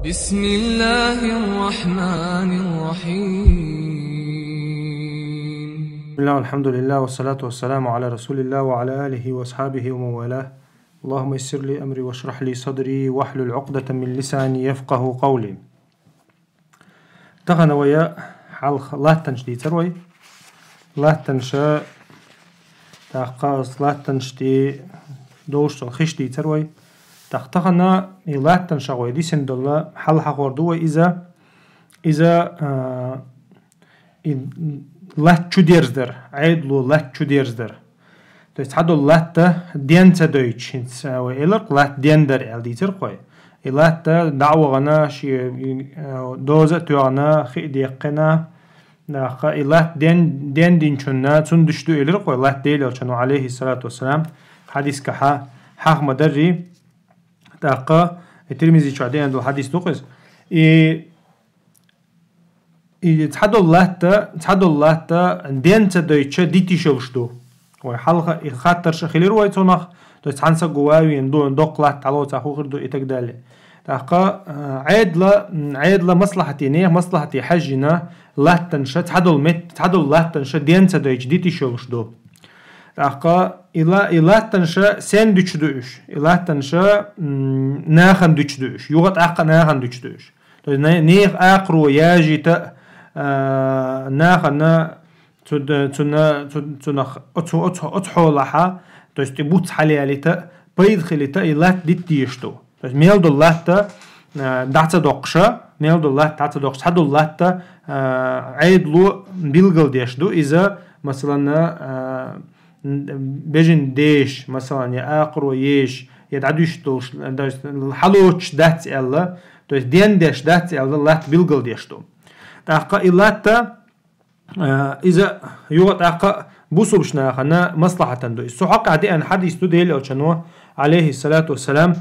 بسم الله الرحمن الرحيم. بسم الله والحمد لله والصلاة والسلام على رسول الله وعلى آله وأصحابه ومن والاه. اللهم يسر لي أمري واشرح لي صدري واحلل عقدة من لساني يفقه قولي. تغنى ويا حال لا تنشدي تروي لا تنشا تقاص لا تنشدي دوش الخشدي تروي تغنى لا تنشا ويدي سند الله حال حقوردو إذا لا تشديرزدر عيدلو لا تشديرزدر. То есть حدو لاتا دينتا دويتش وإلق لات ديندر الديتر قوي إلاتا دعوة غنا شي دوزة توانا خي ديقنا ناقا إلات دين شنا تندشتو إلق قوي لات ديل شنو عليه الصلاة والسلام حديث كحا حق مدري تاقا الترمذي شعدين عندو حديث دوقز تحدو لاتا دينتا دويتش ديتي شوشتو وحلقة خاطر شخيل رواية صنخ تو تحنسا جواوي ندوق لا تعالوا تأخذ دو إتقدال تاقا عيد لا مصلحتي نيه مصلحتي حجنا لا تنشا تحدل لا تنشا دينتا دويش ديتي شولش دو تاقا إلا تنشا سين دوش دوش إلا تنشا ناخن دوش دوش يوغت أقا ناخن دوش دوش تو نيخ أقرو ياجي تا ناخن تنخ أتحولها то есть بوت حالياليتا بيد خليتا إلات ديتيشتو то есть ميل دولتا دعتا دوقشا ميل دولتا دعتا دوقش حد دولتا عيدلو بيلغل ديشدو إذا مثلا بيجن ديش مثلا يا آقرو يش يدعدوشتوش الحلوش دات إلا то есть دين ديش دات إلا لات بيلغل ديشتو تاقا إلاتا إذا يوغت أقا بوصوبشنا خنا مصلحة دو السحق عدي أن حديث ديل أو شنو عليه الصلاة والسلام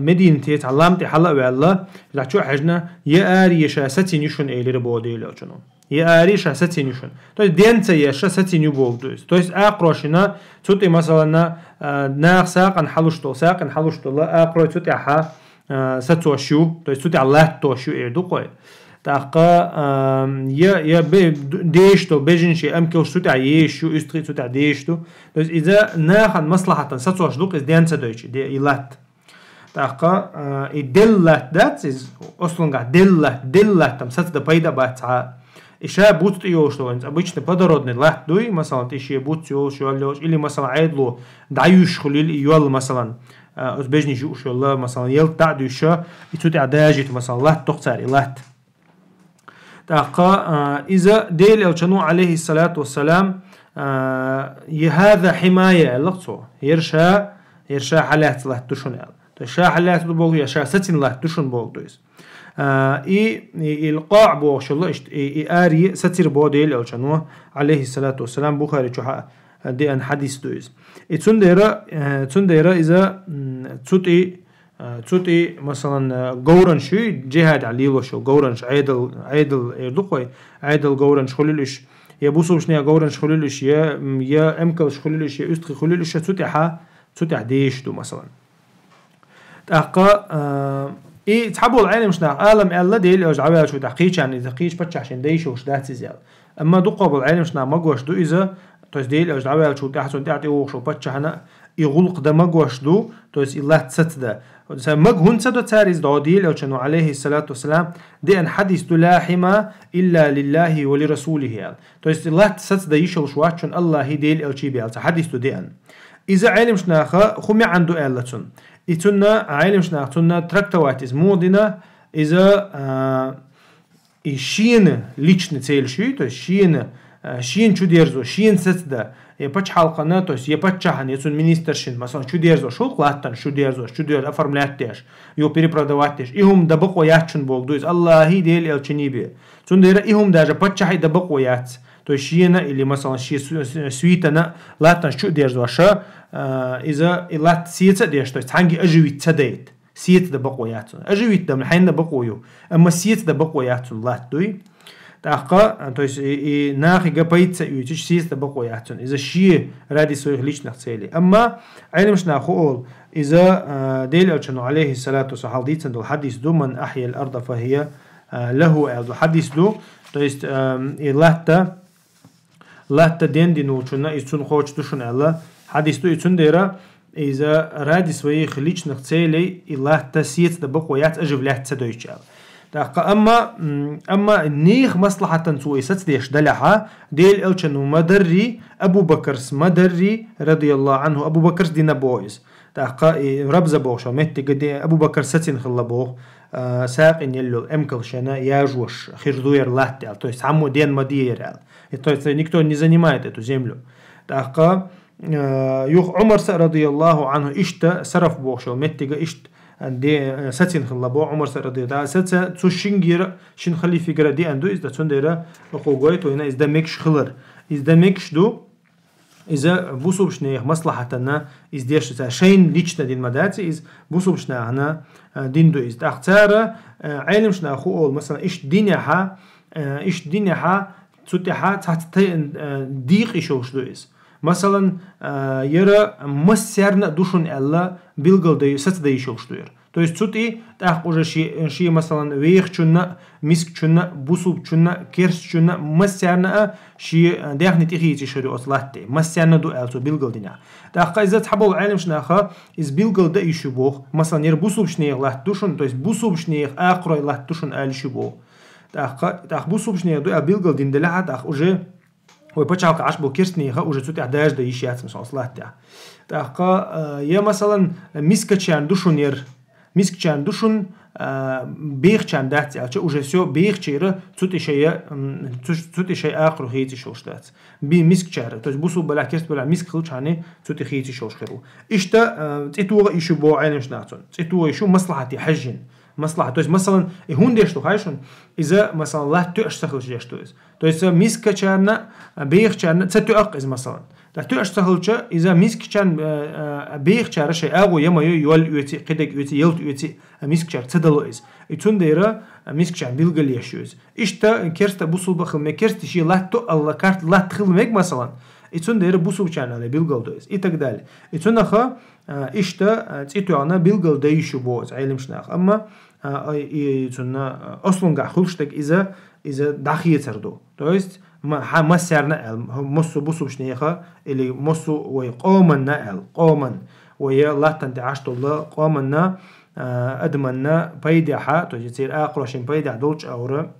مدينة تعلمت حلا والله لا شو حجنا يا آري شاستي نيشون إلى ربو ديل أو شنو يا آري شاستي نيشون تو دين تي شاستي نيو بولدوس تو أقراشنا توتي مثلا ناق ساق نحلوشتو لا أقرأ توتي ح ستوشيو تو توتي الله توشيو إيدو قوي تاقا يا ديشتو بيجنشي أمكن شتوت عيشو استري شتوت عديشتو بس إذا ناخد مصلحة ستوش دوق إز ديانتا دويش دي إيلات تاقا إدلات دات إز أصلاً قاعد دلات تم ست دا بايدا باتعا إشا بوت يوشلو إنز أبوشنا بدرودن لات دوي مثلا تيشي بوت يوشلو إلي مثلا عيدلو دعيوش خليل إيوال مثلا أز بيجني جوشو الله مثلا يل تعدوشا يتوت عداجت مثلا لات تقصار إيلات تاقا إذا ديل الشنو عليه الصلاة والسلام هذا حماية اللقصو يرشا حالات الله تشون تشا حالات بوغ يشا ستين الله تشون بوغ دويس القاع بوغ شو آري ستير بو ديل الشنو عليه الصلاة والسلام بخاري شو دي أن حديث دويس تنديرا إذا تسوتي مثلا جورن شو جهاد عليلو شو جورن عيدل يردقوي عيدل جورن شخليلش يا بوسوش نيا جورن شخليلش يا امكل شخليلش يا استخي خليلش تسوتي عديش دو مثلا تاقا تحبوا العالم مش عالم الله ديل او جعبها شو تحقيق يعني تحقيق بتش عشان ديش وش دات زياد اما دقوا بالعالم مش ماغوش دو اذا تو ديل او جعبها شو تحسن تعطي وشو بتش هنا يغلق ده ماغوش دو تو الله تسد مجهون سدو تاريز دوديل أو شنو عليه الصلاة والسلام دي أن حديث لا حما إلا لله ولرسوله تو است الله تسد يشل شوات شن الله ديل أو شيء بيال حديث دي أن إذا علم شناخا خمي عنده آلتون إتنا علم شناختنا تركتواتيز مودنا إذا شين ليشن تيل شيء تو شين شو ديرزو شين ستدا يبتش حلقنا توس يبتش هن يسون مينسترشين مثلا شو ديرزو شو قلاتن شو ديرزو أفرملاتيش يو بريبرادواتيش إهم دبقوا ياتشن بولدوز الله هي ديل الشنيبي تون دير إهم داجا بتش هي دبقوا يات تو شينا اللي مثلا شي سويتنا لاتن شو ديرزو شا إذا لات سيت ديش توس هنجي أجويت تديت سيت دبقوا ياتن أجويت دم الحين دبقوا يو أما سيت دبقوا ياتن لات دوي تاقا то есть и нахи гапаится и чуть сесть бакоятун из-за щи ради своих личных целей. Amma علم شنا خول إذا ديل ألشنو عليه الصلاة والسلام ديتن دو الحديث دو من أحيا الأرض فهي له الحديث دو то есть لاتا دين دينو чуна ицун хоч душун алла حديث دو ицун дера إذا ради своих личных целей и لاتا сиет да бокоят оживлять цедойчал أما نيخ مصلحة سوء ستديش دلحة ديل ألشنو مدري أبو بكرس مدري رضي الله عنه أبو بكرس دينا بويس ربزة بوشا متى قد أبو بكر ستين خلبوه ساق إن يلو أمكل شنا ياجوش خيردوير لاتي то есть عمو دين مدير то есть никто не занимает эту землю يوخ عمر رضي الله عنه إشتا صرف بوشا متى إشت دي ستين خلبوه عمر رضي الله ستة تشينجير شين خلي فكرة دي أندو إذا تنديره أخوجويت وهنا إذا مكش خلر إذا مكش دو إذا بوسوبشنيخ مصلحتنا إذا ديش شين ليشنا دين مداتي إذا بوسوبشنا هنا دين دو إذا أختار علمشنا أخو مثلا إيش دينها تسوتها تحت ديق إيشوش دو إذا مثلا يرى مسيرنا دوشون الله بيلغل دي ست دي إيشوش دو то есть сути так уже ши مثلا вех чунна миск чунна бусуб чунна керс чунна масяна ши дяхнит ихити шири ослатте масяна ду алсо билгалдина так изат хабол алим шнаха из билгалда ишубох مثلا ер бусуб шнех лат душун то есть бусуб шнех акрой лат душун аль шубо так бусуб шнех ду билгалдин дела так уже ой почалка аш бо керснеха уже сути адаж да ишяц مثلا ослатте так я مثلا мискачан душун ер мискчан душун бейхчан дати алча уже все бейхчира цути шея акру хейти шоштац би мискчара то есть бусу бала керс бала миск хлчани цути хейти шошхеру ишта цитуга ишу бо айнш нацон цитуга ишу маслахати хажин маслаха то есть مثلا هون ديشتو خايشون اذا مثلا لا تشتغل جيشتو то есть мискчана бейхчана цту اق مثلا لا تشتغلش إذا مسكشان بيخشار شيء أقوى يما يول يوتي قدك يوتي يلت يوتي مسكشار تدلو إز يتون ديرا مسكشان بيلقل يشوز إشتا كرست بوصل بخل ما كرست شيء لا تو الله كارت لا تخل ميك مثلا يتون ديرا بوصل شان على بيلقل دوز إتقدال يتون أخا إشتا تيتو عنا بيلقل دايشو بوز علم شناخ أما يتون أصلا قاخلشتك إذا داخية تردو то есть ما سرنا مصو بوسو بشنيخة اللي مصو ويقومنا قوما ويا الله تنتعشت الله قومنا أدمنا بيدحة تجسير آقرشين بيدح دولش أورا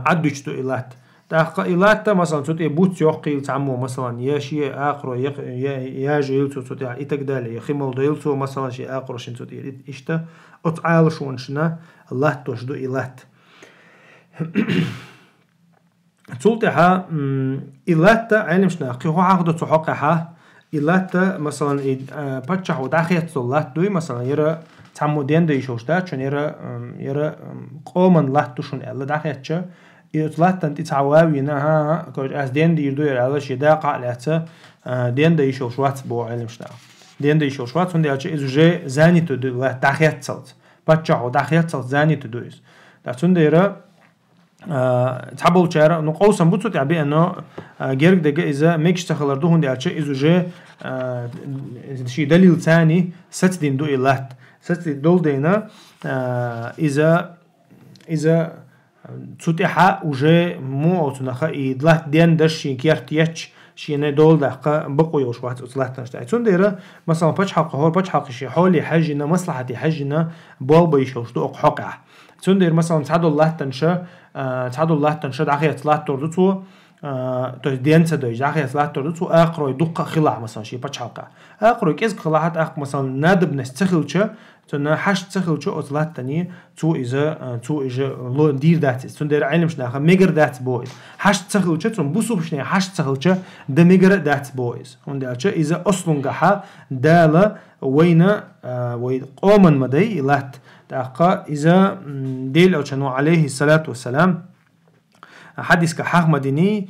عدوشتو إلات تحقق إلات مثلا صوتي بوت يوقي تعمو مثلا يا شيء آقر يا جيل صوتي إتقدال يخيمل ديلتو مثلا شيء آقرشين صوتي إشتا أتعال شونشنا الله تجدو إلات تولتها إلاتا علمشنا قيهو عقدة تحقها إلاتا مثلا بتشح وداخية صلات دوي مثلا يرى تعمدين دي شوشتا چون يرى قومن لات دوشون إلا داخية چه إلاتا انت تعواوي نها كوش أس دين دي يردو يرى شي داقع لاتا دين دي شوشوات بو علمشنا دين دي شوشوات هندي أچه إزو جي زاني تدو لات داخية صلت بتشح وداخية صلت زاني تدويز لاتون ديرا تحبول شارع نقوسم بتصوت عبي إنه جرق دقة إذا ميكش تخلردو هندي عشان إذا جاء شيء دليل ثاني ستدين دو إلات ستدين دول دينا إذا تصوتها وجاء مو أو تناخ إدلات دين دش شيء كيرتيش شيء ندول دقة بقوي وشوات أصلات نشتاي تون ديرا مثلا بتش حق هور بتش حق شيء حولي حجنا مصلحتي حجنا بال بيشوشتو أق حقه تون دير مثلا تعدل الله تنشا تعدل الله تنشد عخية ثلاث تردتو دين سدوي عخية ثلاث تردتو أقرأ يدق خلاع مثلا شيء بتشحقه أقرأ كيز خلاعات أق مثلا نادب نستخلش تنا حش تخلش أطلع تاني تو إذا لو دير دات تون دير علمش ناخه ميجر دات بويز حش تخلش تون بوسو بشني حش تخلش ده ميجر دات بويز هون دالش إذا أصلا جحا دالة وينا ويقومن مدي لات تأقى إذا ديل أو شنو عليه الصلاة والسلام حديث كحق مدني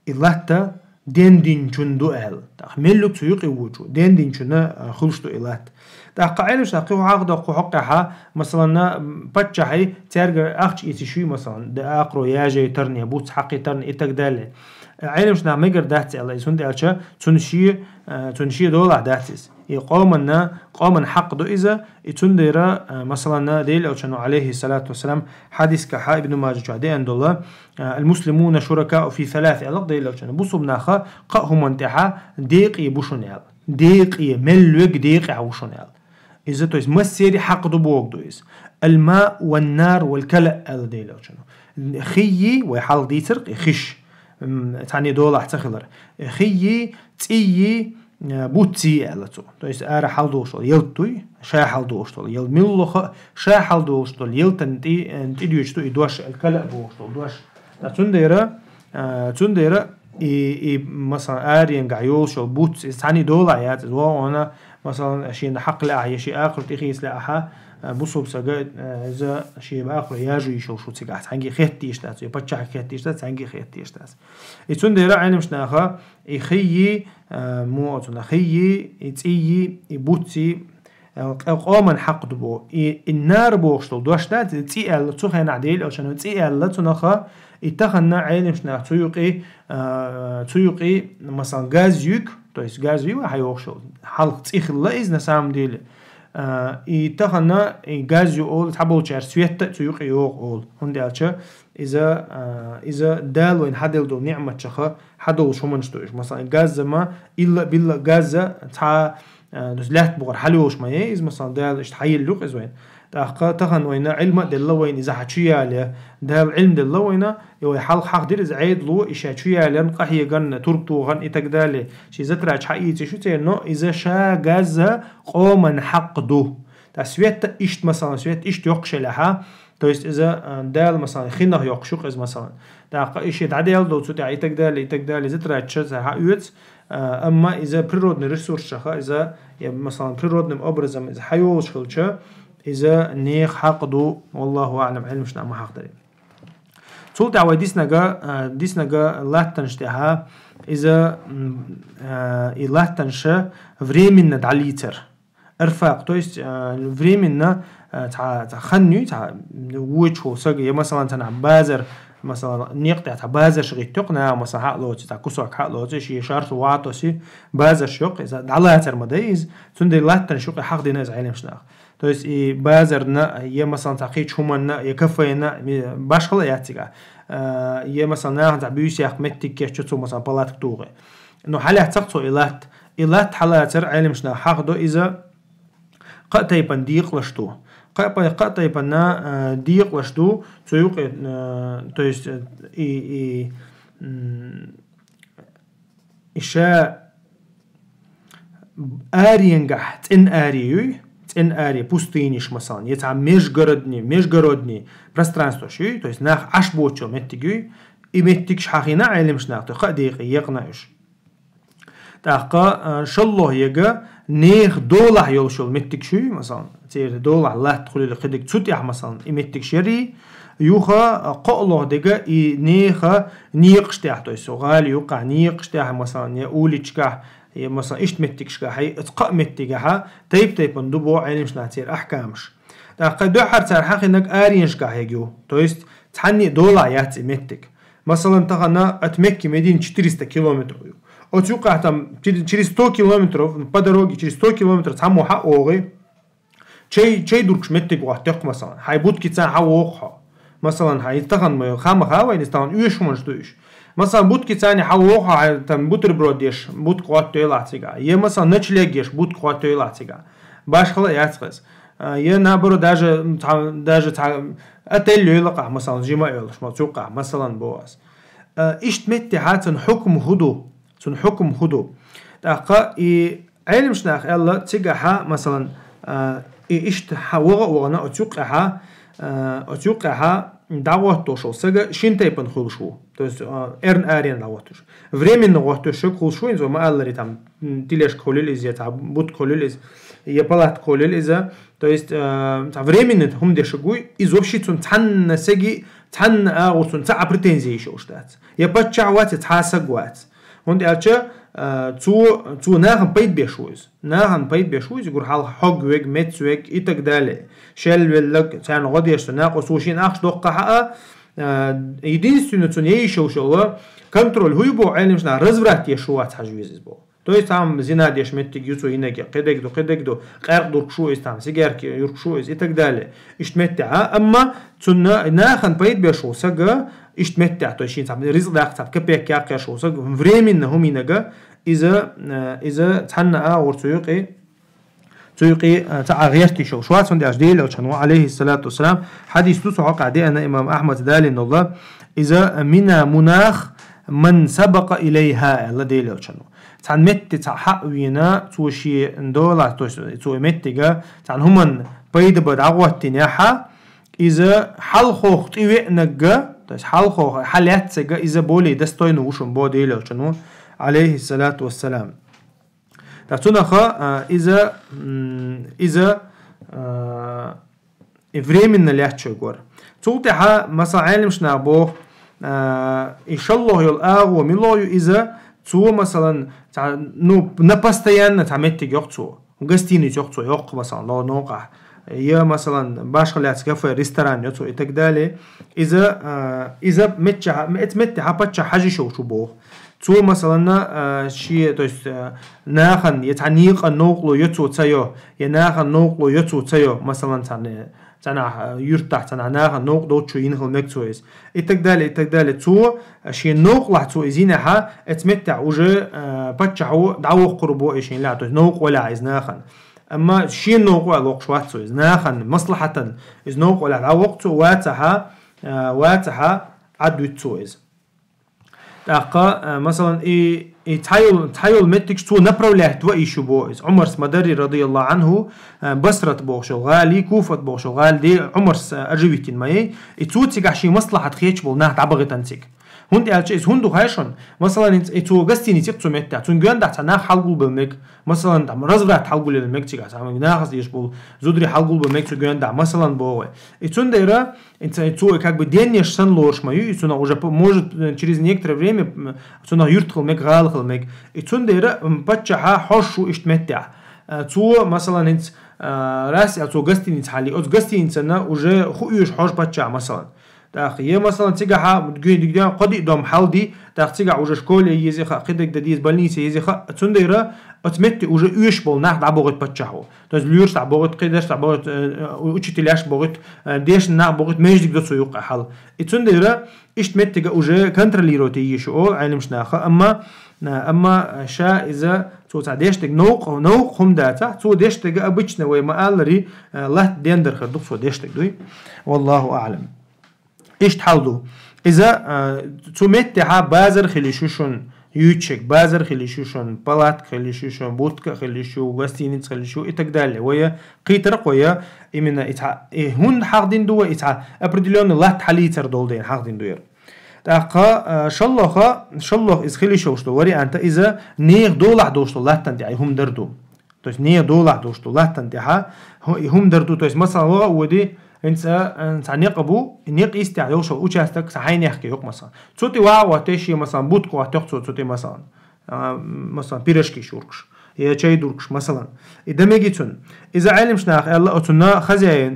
إلاتا دين شندو أهل تأخملك سيوقي وجو دين شنا خلشتو إلات تأقى علمش تأقيه عقده حقها مثلا بتشحي ترجع أخش إتشوي مثلا ده أقرأ ياجي ترني بوت حقي ترني إتقدال علمش نا مگر داتس الله يسون دالشا تنشي دولة داتس قوما حق دو إذا يتندر مثلا ديل أو شنو عليه الصلاة والسلام حديث كحا ابن ماجه عدي عند الله المسلمون شركاء في ثلاث ألق ديل أو شنو بصوا بناخا قهم انتحا ديقي بوشونيال ديقي ملوك ديقي عوشونيال إذا تويس مسيري حق دو بوق دويس الماء والنار والكلأ ال ديل أو شنو خيي ويحال ديترق خش تعني دولة احتخلر خيي تيي بوتسي علتو تويس آر حالدوشتول يلتوي شا حالدوشتول يل ملخ شا حالدوشتول يلتنتي انتيديوشتو يدوش الكلا بوشتول دوش تنديرا مثلا آرين قايول شو بوتس تعني دولة يات زوا أنا مثلا شيء حق لا شيء آخر تخيس لا أحا بوصوب سجاد إذا شيء آخر يجري شو تيجات عنجي خيت يشتاس يبتشح خيت يشتاس عنجي خيت يشتاس تنديرا عين مش ناخا يخيي مو أتونا خيي يتيي يبوتسي قوما حق دبو النار بوشتل دوشتات تيال تسخن عديل أو شنو تيال تنخا يتخنا عينش نا تيوقي مثلا غاز يوك تويس غاز يو هيوشل حلق تيخلا إز نسام ديل يتخنا غاز يو أول تحبول شر سويت تيوقي يوق أول هندالش إذا دال وين حدل دو نعمة شخا حدل شو منشتوش مثلا غاز ما إلا بالله غاز تا دزلات بقر حلوش ما يز مثلا دال اشتحيل لوق إز وين تخن وين علم دل وين إذا حشيا عليه دال علم دل وين يو حلق حق دير إذا عيد لو إشاشيا عليه نقحية جن تربطو غن إتقدالي شيء زترة حقيقي شو تينو إذا شا غاز قوما حق دو تسويت إشت مثلا سويت إشت يقش لها تويست إذا دال مثلا خينه يقشوق إز مثلا داق إيش يتعدل دو تسوتي إتقدالي زترة تشز حقيقي أما إذا برودن ريسورس شخا إذا مثلا برودن أبرزم إذا حيوش خلشة إذا نيخ حقدو والله أعلم علم شنا ما حقدري تقول عوي ديسنجا لاتنشتها إذا لاتنش فريمن دعليتر إرفاق تويست فريمن تخني وجهه سجى مثلا تنع بازر مثلا نيقطع تاع بازر شغي تقنع مثلا حقلو تاع كسوك حقلو شي شارت واتو سي بازر شوق اذا علاتر مدايز تندي لاتن شوق حق ديناز عينم شناخ تويس اي بازرنا هي مثلا تاقيت همنا يكفينا باشخلا ياتيغا هي مثلا تاع بيوسي احمدتك كيشتو مثلا بلاتك توغي انه حالي تقصو إلات حالاتر عينم شناخ حقدو اذا قطعي بنديق لشتو قطعي بنا ديق لشتو تيوق تويس إشاء آرينجح تن آري пустыниш مثلا يتع межгородни пространство شو то есть нах аш бочо меттигүй и меттигш хахина علمش нах то خديق يقناش تاقا شالله يجا نيخ دولة يلشل متكشي مثلا تير دولة الله تدخل لقدك تسوتيح مثلا متكشري يوخا قالله دجا نيخا نيقشتاح تو سوغال يوقع نيقشتاح مثلا يقوليشكا مثلا إيش متكشكا هي اتقا متكها تيب ندبو علمش ناتير أحكامش تاقا دو حرتار حقي انك آرينشكا هيجو تو есть تحني دولة ياتي متك مثلا تغنا اتمكي مدينة 400 километров отюка там через 100 километров по дороге через 100 километров там حقوقي чей дуркш меттик وقتك مثلا هيبوت كيتسان حقوقها مثلا هيتغن ما خامخا وين استان ايش منشتوش مثلا بوت كيتساني حقوقها там бутербродеш бут قوت يلاتيغا يا مثلا نچلегеш бут قوت يلاتيغا башхала яцгыз я наоборот даже отель يلقى مثلا جيما يلش ماتوقع مثلا بواس اشت متي حاتن حكم هدو تاقا علم شناخ الله تيجاها مثلا اشت حوغا وغنا اتوقعها دعوة توشو سجا شنتي بنخلشو то есть эрн арен дعوتش временно وقتش خلشو إنزو ما الله ريتام تليش كولل إز يتع بوت كولل إز يبلات كولل إذا то есть временно هم دشجوي إز вообще تن سجي تن أغوصن تع претензии شو شتات يبتشع وات تحاسق und zu nachen beit بيشويز يقول حال حقوق متسوق إتقدالي شل ولك كان غادي يشتناق وسوشين أخش دقة حقا единственное, что не еще ушел, контроль хуйбо, айлимшна разврат ешуат хажвизис бо. То есть там зинадеш меттик юцу инеги, кедегду, кэрдур кшуис там, сигарки юркшуис и так далее. Иштмеття, амма цунна нахан поид бешусага, иштмеття, то есть там ризлах там капек якешусага, временно хуминага, إذا تحنأ ورتيقي تعغيرتي شو شو عندي أجديل وشنو عليه الصلاة والسلام حديث تصحق عدي أنا إمام أحمد دالي إن الله إذا منا مناخ من سبق إليها الله ديل وشنو تعن مت تعحوينا توشي دولا تو متجا تعن همن بيد بدعوة تنياحة إذا حلخو خطيوي نجا تش حلخو حالات سجا إذا بولي دستوين وشون بوديل وشنو عليه الصلاة والسلام. تاتونخا إذا إفريمنا ليحتشو جور. توتها مثلا عالم شنابو إن شاء الله يلقاه وملاه إذا تو مثلا نو نبستيان نتعمد تجوكتو وقستيني تجوكتو يوق مثلا لو نوقع يا مثلا باشخلات كافي ريستوران يوتو إتقدالي إذا متى حبتش حاجة شو بوه تو مثلا شيء تويست ناخن يتعنيق النوقلو يتو تسيو يناخن نوقلو يتو تسيو مثلا تنا يرتاح تنا ناخن نوقلو تشو ينخل مكتويس إتقدالي تو شيء نوقلح تو إزينها اتمتع وجه بتشعو دعوه قربو إيشين لا تويست نوق ولا عايز ناخن أما شيء نوق ولا لوق شوات تويز ناخن مصلحة إز نوق ولا دعوه واتها عدو تويز تاقا مثلا تايل متكش تو نبروله تو ايشو بوز عمر مدري رضي الله عنه بصرة بوغشو غالي كوفة بوغشو غال دي عمر اجويتين ماي تو تيغ شي مصلحة خيتش بول ناه تعبغي تنتيك هوند الشيء هوندو هايشون مثلا تو غستيني تيتو متا تون غندا تنا حلقول بالمك مثلا دم رزرات حلقول بالمك تيغا سام ناخس يشبول زودري حلقول بالمك تو غندا مثلا بو تون ديرا تو как бы денешь сан ложь мою тона уже может через некоторое время тона юртхл мек галхл мек тон дера пачха хошу иштмеття تو مثلا انت راس تو غستيني تحلي او غستيني سنه уже خويش хош пача مثلا تاخي مثلا تيجا دقيقة قدي دوم حالدي تاخي уже школе يزيخا قدك دديز больнице يزيخا تنديرا отметьте уже уж был нах дабогот подчаху то есть люрс дабогот кидаш дабогот учителяш богот деш нах богот междик до суюк хал и тنديرا اشتمتга уже контролирует يشو علمش ناخا اما شا اذا تو تعديشتك نوق هم داتا تو ديشتك обычно وي مالري لا دندر خدق تو ديشتك دوي والله اعلم إيش تحلو إذا تمتها بازر خليشوشون يوتشك بازر خليشوشون بلات خليشوشون بوتكا خليشو غستينيت خليشو إتقدالي ويا قيترق ويا إمنا هون حاقدين دوا أبردلون لا تحليتر دولدين حاقدين دوير تاقا شالله إز خليشوشتو وري أنت إذا نيغ دولع دوشتو لا تندعي هم دردو تو есть نيغ دولع دوشتو لا تندعي هم دردو تو есть مثلا ودي انت نقبو نق استعلو شو وجهتك صحين يحكي يوق مثلا صوتي واو تشي مثلا بوتكو تحصو صوتي مثلا بيرشكي شوركش يا شاي دوركش مثلا اذا ميجيتون اذا علم شناخ الله اتنا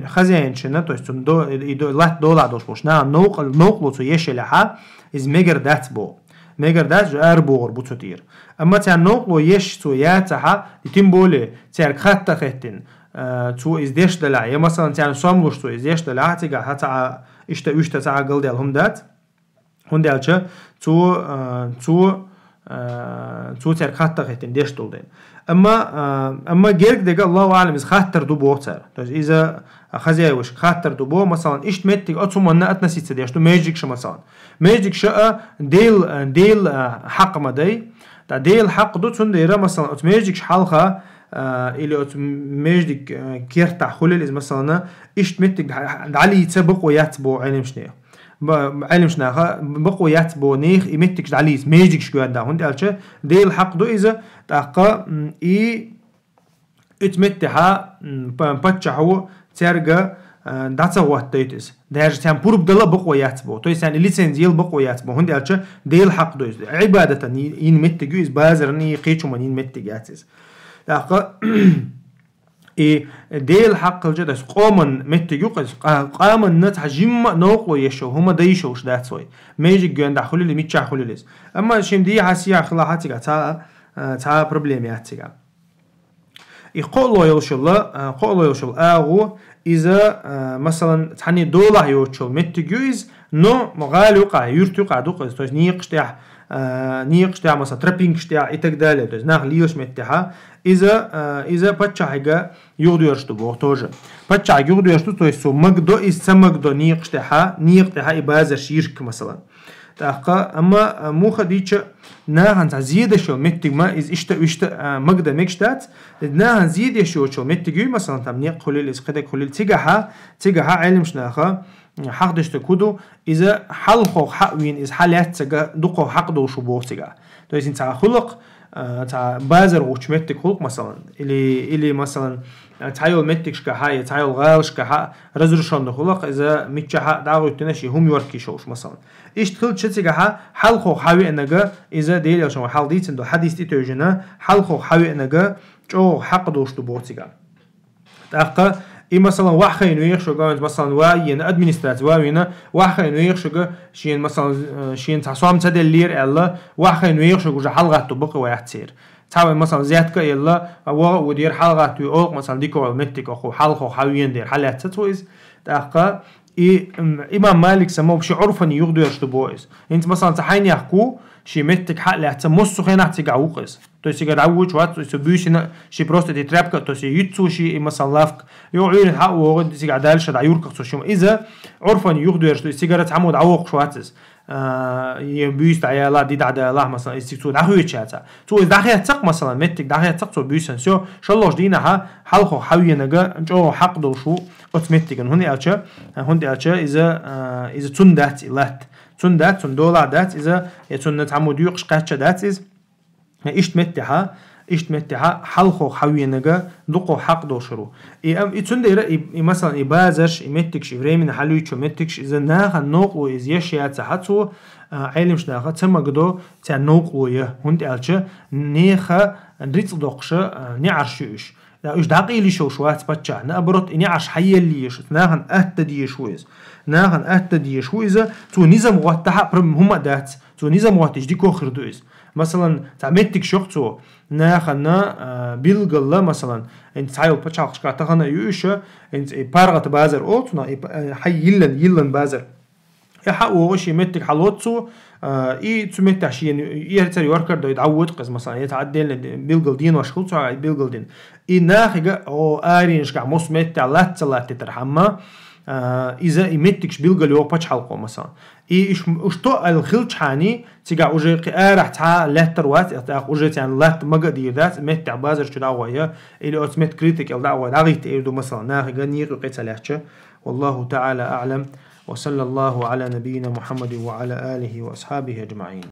خزين شنا تو دو لا دولا دوش بوشنا نوقلو تو يشلها از ميجر دات بو ميجر دات اربور بوتوتير اما تاع نوقلو يش تو ياتها تيمبولي تاع خطه خطين تو ازديش دلع يا مثلا تاع ساملوش تو ازديش دلع تيغا حتى اشتا تاع قلدل هم دات هوندالچا تو تاع خاطر خيتين ديش دولدين اما غيرك دغ الله اعلم از خاطر دو بوتر اذا خزايوش خاطر دو بو مثلا اشتمتك اتسمنا اتنسيت ديش تو ماجيك ش مثلا ماجيك ش ديل حق مدي تا ديل حق دو تنديره مثلا ماجيك حلقه اللي ماجدك كيرتع خلل إذا مثلا إشتمتك علي يتبقوا يتبو علم شنو علم شنو بقوا يتبو نيخ يمتك علي ماجدك شو هذا هون قالش ده الحق دو إذا تحقق اتمتها بتشحو ترجع داتا وات تيتس ده تام بورب دلا بقوا يتبو تو يعني ليسنزيل بقوا يتبو هون قالش ده الحق دو عبادة ين متجوز بازرني قيتشو من ين متجاتس تاقا ديل حق الجد قومن متجوق قامن نت حجم نوق ويشو هما ديشوش داتسوي ميجي جون دخول اللي ميتشا خلوليز اما شيم دي حسيا خلاحاتي تا بروبليماتي يقولوا يوشل اغو اذا مثلا تعني دولا يوشل متجوز نو مغالي وقع يرتو قاعدو تو نيقشتها مثلا ترابينجشتها اتقدالي تو ناخ ليوش متها اذا باتشاغا يغديرشتو بوتوجا باتشاغ يغديرشتو تو سو مقدو سمقدو نيقشتها ابازر شيرك مثلا تاقا اما مو خديتش ناهن زياده شو متج ما از اشتا مقدا مكشتات ناهن زياده شو متجي مثلا تم نيق خليل از قد خليل تيغها علم شناخه حقدش تكودو اذا حلخو حقوين از حالات تجا دقو حقدو شو بوتيغا تو يسين تاع خلق تاع بازر وش متج خلق مثلا اللي مثلا تعيل متكش كهاي تعيل غالش كها رزرشون خلق اذا متشها داغو تنشي هم يوركي شوش مثلا ايش تخل تشتيغها حلخو حاوي انغا اذا ديل شو حال ديتن دو حديث تيتوجنا حلخو حاوي انغا جو حق دوش دو بوتيغا تاقا اي مثلا واخين ويخشو قامت مثلا واين ادمنسترات واوينا واخين ويخشو شين مثلا شين تاع صوم تدل لير الا واخين ويخشو جو حلقه بقى ويحتير تاوي مثلا زيادك يلا هو ودير حلقات ويوق مثلا ديكو متك اخو حلقه حاويين دير حالات تتويز تاقا امام مالك سموه بشي عرفا يغدو يشتبويز انت مثلا تحين يحكو شي متك حق لا تمسو خينا تيغاوقس تو سيغا عوج وات سبيشنا شي بروست دي ترابك تو سي يتسو شي مثلا لافك يوعين حق وغد سيغا دالش دايورك سو شوم اذا عرفا يغدو يشتو سيغارات عمود عوق شواتس يبيست عيالا دي دعدا الله مثلا استيتو داخو يتشاتا تو داخي تق مثلا متك داخي تق تو بيسن سو شلوش دينها حلقو حوينغا جو حق دو شو اوتوماتيك هوني الچا اذا تندات لات تندات تندولا دات اذا يتنت عمود يقش قاتشا دات از اشتمتها حلقو حوينغا دقو حق دو شرو تندير مثلا بازرش متكش فريمن حلويتشو متكش اذا ناخ نوقو از يشيات حتو علمش ناخ تمقدو تاع نوقو يه هوند الچا نيخا ريت دوقش نعرشوش لا ايش داقيلي شوات باتشا نابرت اني عش حيليش ناهن اتدي شويز تو نظام وقتها هم دات تو نظام وقتش ديكو خردوز مثلا تاع متك شوختو ناخنا بيلغلا مثلا انت تعيل باتشاخش كاتخنا يوشا انت بارغت بازر اوتنا حي يلن بازر يحقوا شي متك حلوتسو اي تمتع شي يرتر يوركر دو يتعود قز مثلا يتعدل بيلغل دين وشخلصو على بيلغل دين اي ناخجا او ارينش كاع موس متع لات تترحما اذا يمتكش بيلغل يو باتش حلقو مثلا اي اشتو الخلط حاني تيجا اوجي قارح تاع لتر وات تاع اوجي تاع لات مقدير ذات متع بازر شو دعوه الى اوتومات كريتيك دعوه داغيت ايدو مثلا ناخجا نيق قيتلاتش والله تعالى اعلم وصلى الله على نبينا محمد وعلى آله وأصحابه أجمعين.